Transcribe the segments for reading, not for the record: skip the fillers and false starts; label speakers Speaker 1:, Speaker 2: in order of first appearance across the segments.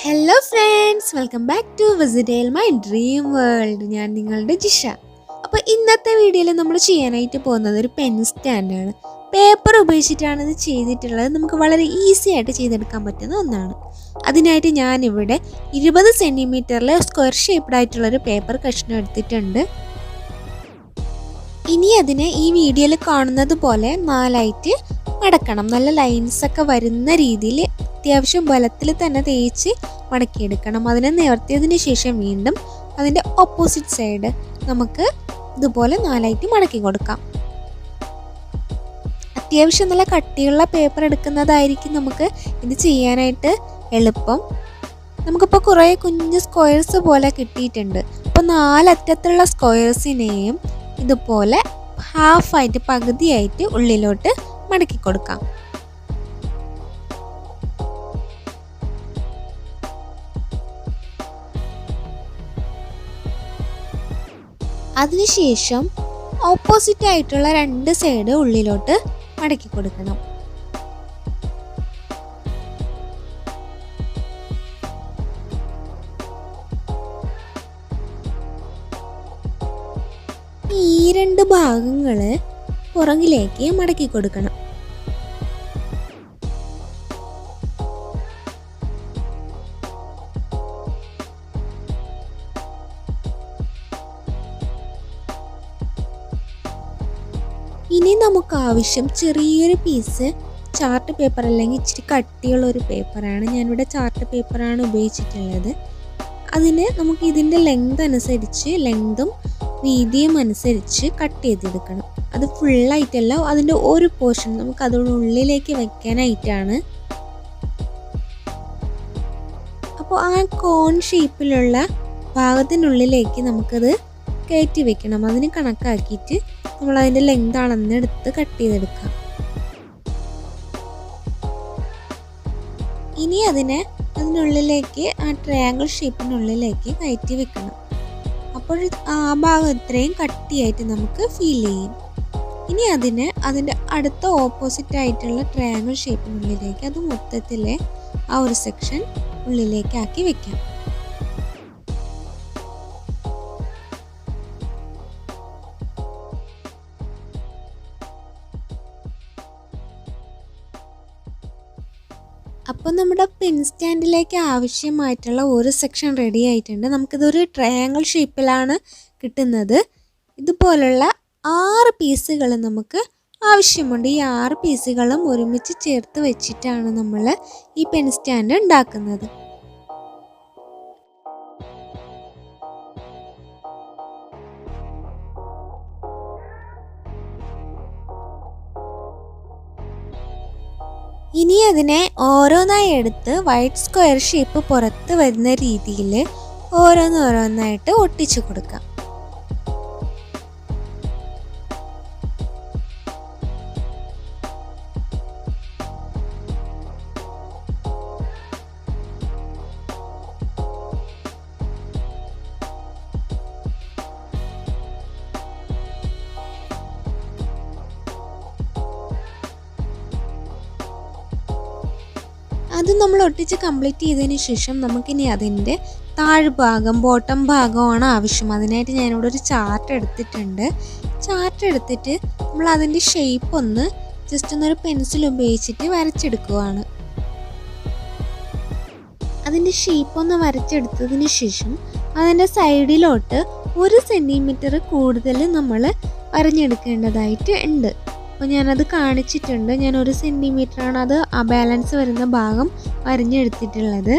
Speaker 1: Hello friends, welcome back to visit my dream world. ഞാൻ നിങ്ങളുടെ ജിഷ. അപ്പോൾ ഇന്നത്തെ വീഡിയോയിൽ നമ്മൾ ചെയ്യാനായിട്ട് പോകുന്നത് ഒരു പെൻ സ്റ്റാൻഡാണ്. പേപ്പർ ഉപയോഗിച്ചിട്ടാണ് ഇത് ചെയ്തിട്ടുള്ളത്. നമുക്ക് വളരെ ഈസി ആയിട്ട് ചെയ്തെടുക്കാൻ പറ്റുന്ന ഒന്നാണ്. അതിനായിട്ട് ഞാനിവിടെ 20 സെൻറ്റിമീറ്ററിൽ സ്ക്വയർ ഷേപ്ഡ് ആയിട്ടുള്ളൊരു പേപ്പർ കഷ്ണം എടുത്തിട്ടുണ്ട്. ഇനി അതിനെ ഈ വീഡിയോയിൽ കാണുന്നത് പോലെ 4ആയിട്ട് മടക്കണം. നല്ല ലൈൻസൊക്കെ വരുന്ന രീതിയിൽ അത്യാവശ്യം ബലത്തിൽ തന്നെ തേച്ച് മടക്കിയെടുക്കണം. അതിനെ നിവർത്തിയതിന് ശേഷം വീണ്ടും അതിൻ്റെ ഓപ്പോസിറ്റ് സൈഡ് നമുക്ക് ഇതുപോലെ 4ആയിട്ട് മടക്കി കൊടുക്കാം. അത്യാവശ്യം നല്ല കട്ടിയുള്ള പേപ്പർ എടുക്കുന്നതായിരിക്കും നമുക്ക് ഇത് ചെയ്യാനായിട്ട് എളുപ്പം. നമുക്കിപ്പോൾ കുറേ കുഞ്ഞ് സ്ക്വയർസ് പോലെ കിട്ടിയിട്ടുണ്ട്. അപ്പോൾ 4 അറ്റത്തുള്ള സ്ക്വയർസിനെയും ഇതുപോലെ ഹാഫായിട്ട് പകുതിയായിട്ട് ഉള്ളിലോട്ട് മടക്കി കൊടുക്കാം. അതിനുശേഷം ഓപ്പോസിറ്റ് ആയിട്ടുള്ള 2 സൈഡ് ഉള്ളിലോട്ട് മടക്കി കൊടുക്കണം. ഈ 2 ഭാഗങ്ങൾ പുറകിലേക്ക് മടക്കി കൊടുക്കണം. ഇനി നമുക്ക് ആവശ്യം ചെറിയൊരു പീസ് ചാർട്ട് പേപ്പർ, അല്ലെങ്കിൽ ഇച്ചിരി കട്ടിയുള്ള ഒരു പേപ്പറാണ്. ഞാനിവിടെ ചാർട്ട് പേപ്പറാണ് ഉപയോഗിച്ചിട്ടുള്ളത്. അതിന് നമുക്ക് ഇതിൻ്റെ ലെങ്ത് അനുസരിച്ച്, ലെങ്തും വീതിയും അനുസരിച്ച് കട്ട് ചെയ്തെടുക്കണം. അത് ഫുള്ളായിട്ടല്ല, അതിൻ്റെ ഒരു പോർഷൻ നമുക്ക് അതിനുള്ളിലേക്ക് വയ്ക്കാനായിട്ടാണ്. അപ്പോൾ ആ കോൺ ഷേപ്പിലുള്ള ഭാഗത്തിനുള്ളിലേക്ക് നമുക്കത് കയറ്റി വെക്കണം. അതിന് കണക്കാക്കിയിട്ട് നമ്മൾ അതിൻ്റെ ലെങ്ത് അളന്നെടുത്ത് കട്ട് ചെയ്തെടുക്കാം. ഇനി അതിനുള്ളിലേക്ക്, ആ ട്രയാങ്കിൾ ഷേപ്പിനുള്ളിലേക്ക് കയറ്റി വെക്കണം. അപ്പോൾ ആ ഭാഗം ഇത്രയും കട്ടിയായിട്ട് നമുക്ക് ഫീൽ ചെയ്യും. ഇനി അതിൻ്റെ അടുത്ത ഓപ്പോസിറ്റ് ആയിട്ടുള്ള ട്രയാങ്കിൾ ഷേപ്പിനുള്ളിലേക്ക് അത് മൊത്തത്തിലെ ആ ഒരു സെക്ഷൻ ഉള്ളിലേക്കാക്കി വെക്കാം. അപ്പോൾ നമ്മുടെ പെൻ സ്റ്റാൻഡിലേക്ക് ആവശ്യമായിട്ടുള്ള ഒരു സെക്ഷൻ റെഡി ആയിട്ടുണ്ട്. നമുക്കിതൊരു ട്രയാങ്കിൾ ഷേപ്പിലാണ് കിട്ടുന്നത്. ഇതുപോലുള്ള 6 പീസുകൾ നമുക്ക് ആവശ്യമുണ്ട്. ഈ 6 പീസുകളും ഒരുമിച്ച് ചേർത്ത് വെച്ചിട്ടാണ് നമ്മൾ ഈ പെൻ സ്റ്റാൻഡ് ഉണ്ടാക്കുന്നത്. ഇനി അതിനെ ഓരോന്നായി എടുത്ത് വൈറ്റ് സ്ക്വയർ ഷേപ്പ് പുറത്ത് വരുന്ന രീതിയിൽ ഓരോന്നായിട്ട് ഒട്ടിച്ചു കൊടുക്കാം. അത് നമ്മൾ ഒട്ടിച്ച് കംപ്ലീറ്റ് ചെയ്തതിന് ശേഷം നമുക്കിനി അതിൻ്റെ താഴ്ഭാഗം, ബോട്ടം ഭാഗമാണ് ആവശ്യം. അതിനായിട്ട് ഞാനിവിടെ ഒരു ചാർട്ട് എടുത്തിട്ടുണ്ട്. ചാർട്ട് എടുത്തിട്ട് നമ്മൾ അതിൻ്റെ ഷേപ്പ് ഒന്ന് ജസ്റ്റ് ഒന്നൊരു പെൻസിൽ ഉപയോഗിച്ചിട്ട് വരച്ചെടുക്കുകയാണ്. അതിൻ്റെ ഷേപ്പ് ഒന്ന് വരച്ചെടുത്തതിന് ശേഷം അതിൻ്റെ സൈഡിലോട്ട് 1 സെൻറ്റിമീറ്റർ കൂടുതൽ നമ്മൾ വരഞ്ഞെടുക്കേണ്ടതായിട്ട് ഉണ്ട്. അപ്പോൾ ഞാനത് കാണിച്ചിട്ടുണ്ട്. ഞാൻ 1 സെൻറ്റിമീറ്ററാണ് അത് ആ ബാലൻസ് വരുന്ന ഭാഗം വരഞ്ഞെടുത്തിട്ടുള്ളത്.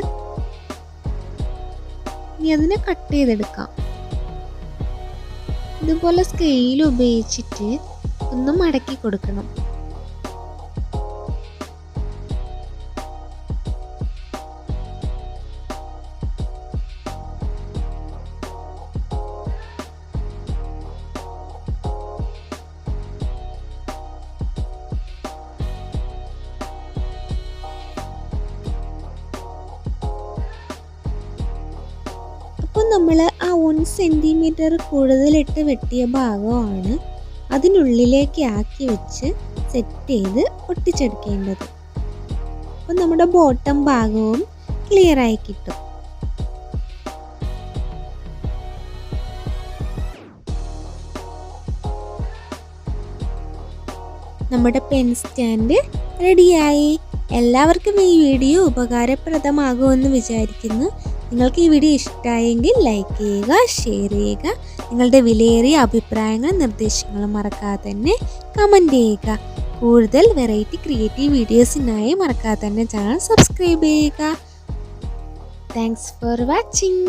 Speaker 1: ഇനി അതിനെ കട്ട് ചെയ്തെടുക്കാം. ഇതുപോലെ സ്കെയിൽ ഉപയോഗിച്ചിട്ട് ഒന്ന് മടക്കി കൊടുക്കണം. അപ്പോൾ നമ്മൾ ആ 1 സെൻറ്റിമീറ്റർ കൂടുതലിട്ട് വെട്ടിയ ഭാഗമാണ് അതിനുള്ളിലേക്ക് ആക്കി വെച്ച് സെറ്റ് ചെയ്ത് ഒട്ടിച്ചെടുക്കേണ്ടത്. അപ്പോൾ നമ്മുടെ ബോട്ടം ഭാഗവും ക്ലിയർ ആയി കിട്ടും. നമ്മുടെ പെൻ സ്റ്റാൻഡ് റെഡിയായി. എല്ലാവർക്കും ഈ വീഡിയോ ഉപകാരപ്രദമാകുമെന്ന് വിചാരിക്കുന്നു. നിങ്ങൾക്ക് ഈ വീഡിയോ ഇഷ്ടമായെങ്കിൽ ലൈക്ക് ചെയ്യുക, ഷെയർ ചെയ്യുക. നിങ്ങളുടെ വിലയേറിയ അഭിപ്രായങ്ങളും നിർദ്ദേശങ്ങളും മറക്കാതെ തന്നെ കമൻറ്റ് ചെയ്യുക. കൂടുതൽ വെറൈറ്റി ക്രിയേറ്റീവ് വീഡിയോസിനായി മറക്കാതെ തന്നെ ചാനൽ സബ്സ്ക്രൈബ് ചെയ്യുക. Thanks for watching.